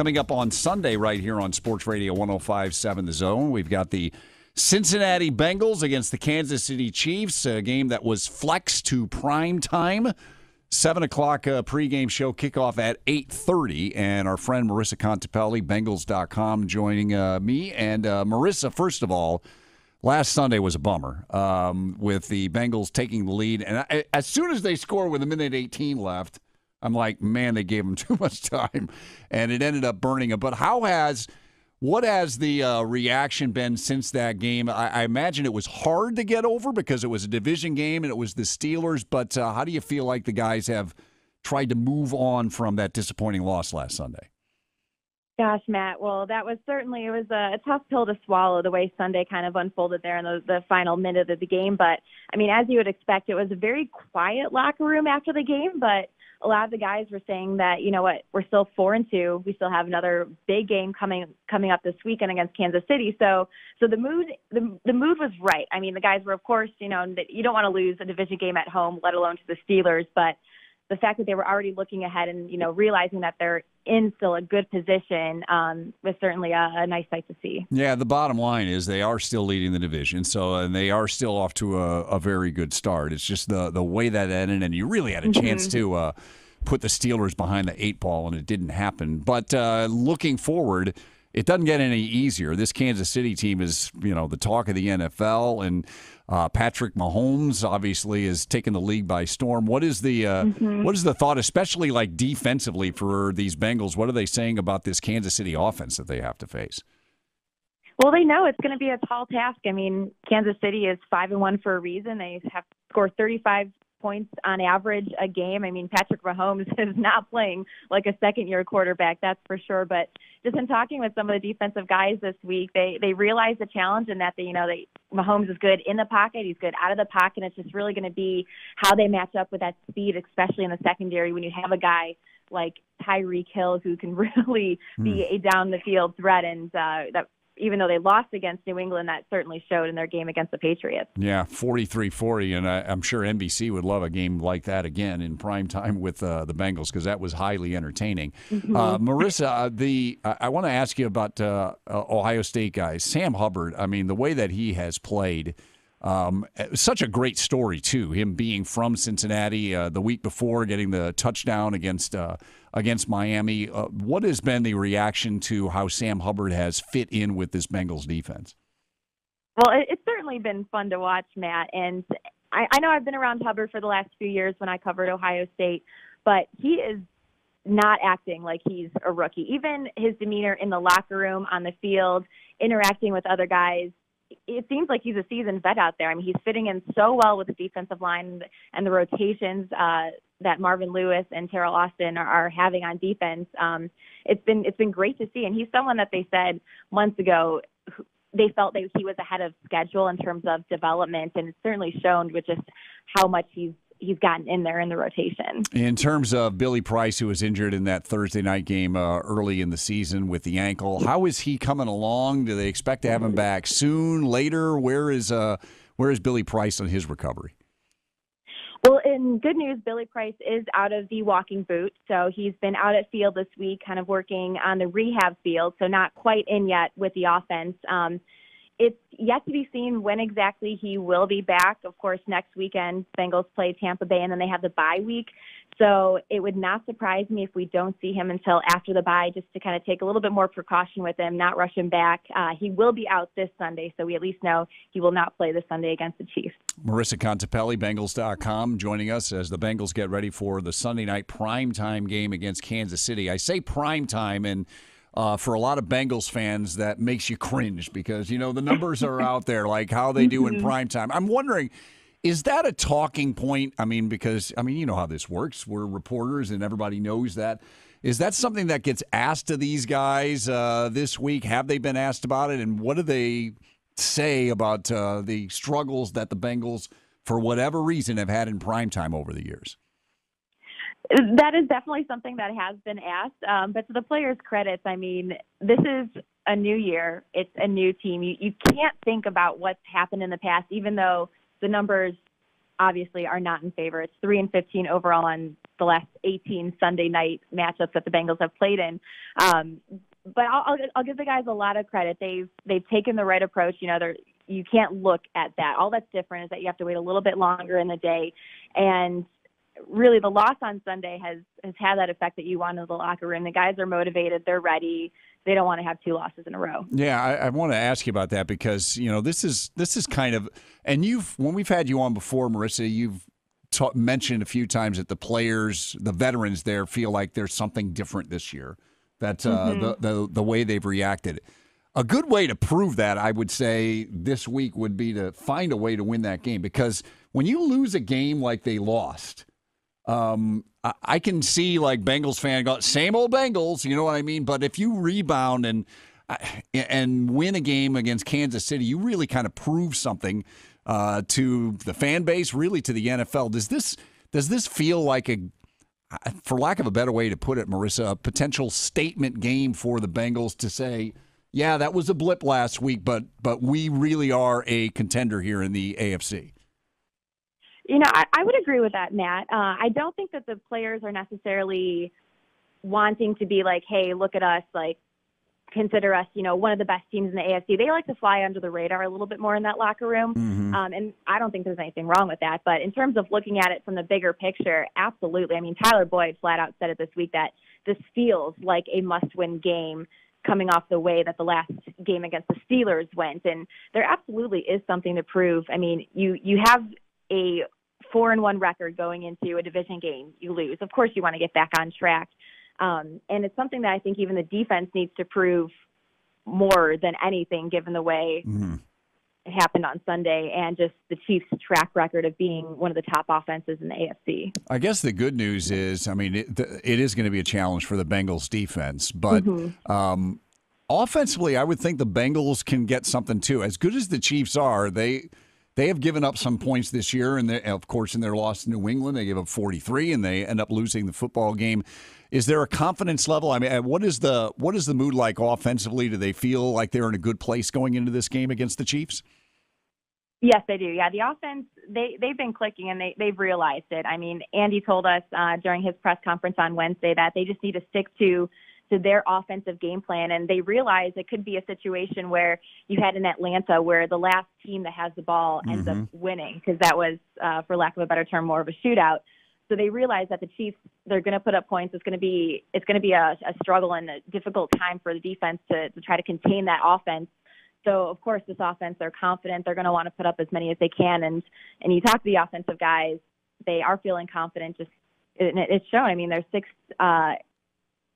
coming up on Sunday right here on Sports Radio 105.7 The Zone. We've got the Cincinnati Bengals against the Kansas City Chiefs, a game that was flexed to prime time. 7 o'clock pregame show, kickoff at 8:30. And our friend Marisa Contipelli, Bengals.com, joining me. And Marisa, first of all, last Sunday was a bummer with the Bengals taking the lead. And as soon as they scored with a minute 18 left, I'm like, man, they gave them too much time. And it ended up burning them. But what has the reaction been since that game? I imagine it was hard to get over because it was a division game and it was the Steelers. But how do you feel like the guys have tried to move on from that disappointing loss last Sunday? Gosh, Matt. Well, that was certainly, it was a tough pill to swallow the way Sunday kind of unfolded there in the final minute of the game. But, I mean, as you would expect, it was a very quiet locker room after the game. But a lot of the guys were saying that, you know what, we're still 4-2. We still have another big game coming up this weekend against Kansas City. So the mood was right. I mean, the guys were, of course, you know, you don't want to lose a division game at home, let alone to the Steelers. But the fact that they were already looking ahead and, you know, realizing that they're in still a good position was certainly a nice sight to see. Yeah, the bottom line is they are still leading the division, and they are still off to a very good start. It's just the way that ended, and you really had a chance to put the Steelers behind the 8 ball, and it didn't happen. But looking forward, it doesn't get any easier. This Kansas City team is, you know, the talk of the NFL, and Patrick Mahomes obviously is taking the league by storm. What is the what is the thought, especially like defensively for these Bengals? What are they saying about this Kansas City offense that they have to face? Well, they know it's going to be a tall task. I mean, Kansas City is 5-1 for a reason. They have scored 35 points on average a game. I mean, Patrick Mahomes is not playing like a second-year quarterback, that's for sure. But just in talking with some of the defensive guys this week, they realize the challenge and that Mahomes is good in the pocket, he's good out of the pocket. It's just really going to be how they match up with that speed, especially in the secondary when you have a guy like Tyreek Hill who can really be a down-the-field threat, and that even though they lost against New England, that certainly showed in their game against the Patriots. Yeah, 43-40, and I'm sure NBC would love a game like that again in prime time with the Bengals because that was highly entertaining. Marisa, I want to ask you about Ohio State guys. Sam Hubbard, I mean, the way that he has played, such a great story, too, him being from Cincinnati the week before, getting the touchdown against Miami. What has been the reaction to how Sam Hubbard has fit in with this Bengals defense? Well, it's certainly been fun to watch, Matt. And I know I've been around Hubbard for the last few years when I covered Ohio State, but he is not acting like he's a rookie. Even his demeanor in the locker room, on the field, interacting with other guys, it seems like he's a seasoned vet out there. I mean, he's fitting in so well with the defensive line and the rotations that Marvin Lewis and Terrell Austin are having on defense. It's been great to see, and he's someone that they said months ago they felt that he was ahead of schedule in terms of development, and it's certainly shown with just how much he's gotten in there in the rotation. In terms of Billy Price, who was injured in that Thursday night game early in the season with the ankle, how is he coming along? Do they expect to have him back soon, later? Where is Billy Price on his recovery? Well, in good news, Billy Price is out of the walking boot, so he's been out at field this week, kind of working on the rehab field, so not quite in yet with the offense. It's yet to be seen when exactly he will be back. Of course, next weekend, Bengals play Tampa Bay, and then they have the bye week. So it would not surprise me if we don't see him until after the bye, just to kind of take a little bit more precaution with him, not rush him back. He will be out this Sunday, so we at least know he will not play this Sunday against the Chiefs. Marisa Contipelli, Bengals.com, joining us as the Bengals get ready for the Sunday night primetime game against Kansas City. I say primetime, and for a lot of Bengals fans, that makes you cringe because, you know, the numbers are out there, like how they do in primetime. I'm wondering, is that a talking point? I mean, because, you know how this works. We're reporters and everybody knows that. Is that something that gets asked to these guys this week? Have they been asked about it? And what do they say about the struggles that the Bengals, for whatever reason, have had in primetime over the years? That is definitely something that has been asked. But to the players' credits, I mean, this is a new year. It's a new team. You can't think about what's happened in the past, even though the numbers obviously are not in favor. It's 3-15 overall on the last 18 Sunday night matchups that the Bengals have played in. But I'll give the guys a lot of credit. They've taken the right approach. You can't look at that. All that's different is that you have to wait a little bit longer in the day. And really the loss on Sunday has had that effect that you want in the locker room. The guys are motivated. They're ready. They don't want to have 2 losses in a row. Yeah, I want to ask you about that because, this is kind of – and when we've had you on before, Marisa, you've mentioned a few times that the players, the veterans there, feel like there's something different this year, that the way they've reacted. A good way to prove that, I would say, this week would be to find a way to win that game because when you lose a game like they lost – I can see like Bengals fan go, same old Bengals, you know what I mean? But if you rebound and win a game against Kansas City, you really kind of prove something to the fan base, really to the NFL. Does this feel like for lack of a better way to put it, Marisa, a potential statement game for the Bengals to say, yeah, that was a blip last week, but we really are a contender here in the AFC? I would agree with that, Matt. I don't think that the players are necessarily wanting to be like, hey, look at us, like, consider us, one of the best teams in the AFC. They like to fly under the radar a little bit more in that locker room. And I don't think there's anything wrong with that. But in terms of looking at it from the bigger picture, absolutely. I mean, Tyler Boyd flat out said it this week that this feels like a must-win game coming off the way that the last game against the Steelers went. And there absolutely is something to prove. I mean, you have a 4-1 record going into a division game. You lose. Of course, you want to get back on track. And it's something that I think even the defense needs to prove more than anything, given the way it happened on Sunday and just the Chiefs' track record of being one of the top offenses in the AFC. I guess the good news is, I mean, it is going to be a challenge for the Bengals defense, but offensively, I would think the Bengals can get something too. As good as the Chiefs are, they have given up some points this year, and of course, in their loss to New England, they gave up 43, and they end up losing the football game. Is there a confidence level? I mean, what is the mood like offensively? Do they feel like they're in a good place going into this game against the Chiefs? Yes, they do. Yeah, the offense, they've been clicking, and they've realized it. I mean, Andy told us during his press conference on Wednesday that they just need to stick to their offensive game plan, and they realize it could be a situation where you had in Atlanta where the last team that has the ball ends up winning, because that was, for lack of a better term, more of a shootout. So they realize that the Chiefs, they're going to put up points. It's going to be a struggle and a difficult time for the defense to try to contain that offense. So, of course, this offense, they're confident. They're going to want to put up as many as they can. And you talk to the offensive guys, they are feeling confident. It's shown. I mean, they're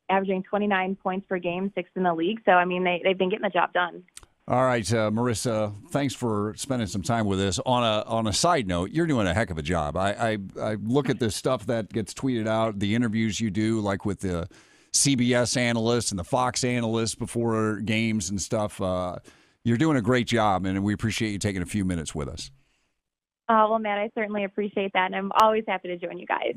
averaging 29 points per game, 6th in the league. So, I mean, they've been getting the job done. All right, Marisa, thanks for spending some time with us. On a side note, you're doing a heck of a job. I look at the stuff that gets tweeted out, the interviews you do, like with the CBS analysts and the Fox analysts before games and stuff. You're doing a great job, and we appreciate you taking a few minutes with us. Well, Matt, I certainly appreciate that, and I'm always happy to join you guys.